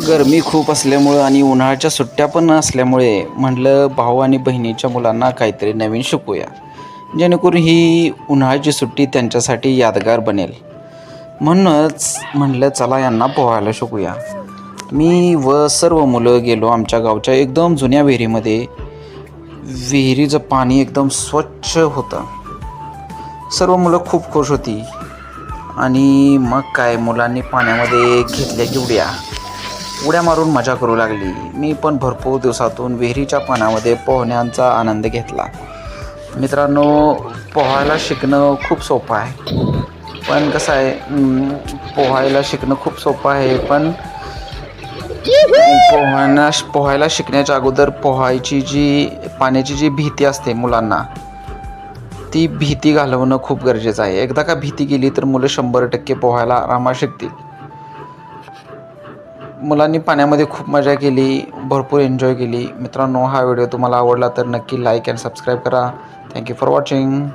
गरमी खूप असल्यामुळं आणि उन्हाळ्याच्या सुट्ट्या पण असल्यामुळे म्हटलं भाऊ आणि बहिणीच्या मुलांना काहीतरी नवीन शिकूया, जेणेकरून ही उन्हाळ्याची सुट्टी त्यांच्यासाठी यादगार बनेल. म्हणूनच म्हटलं चला यांना पोहायला शिकूया. मी व सर्व मुलं गेलो आमच्या गावच्या एकदम जुन्या विहिरीमध्ये. विहिरीचं पाणी एकदम स्वच्छ होतं. सर्व मुलं खूप खुश होती आणि मग काय मुलांनी पाण्यामध्ये घेतल्या की उड्या मारून मजा करू लागली. मी पण भरपूर दिवसातून विहिरीच्या पाण्यामध्ये पोहण्याचा आनंद घेतला. मित्रांनो, पोहायला शिकणं खूप सोपं आहे. पण कसं आहे, पोहायला शिकणं खूप सोपं आहे, पण पोहायला शिकण्याच्या अगोदर पाण्याची जी भीती असते मुलांना, ती भीती घालवणं खूप गरजेचं आहे. एकदा का भीती गेली तर मुलं 100% पोहायला आरामात शिकतील. मुलांनी पाण्यामध्ये खूप मजा केली, भरपूर एन्जॉय केली. मित्रांनो, हा व्हिडिओ तुम्हाला आवडला तर नक्की लाईक अँड सबस्क्राईब करा. Thank you for watching.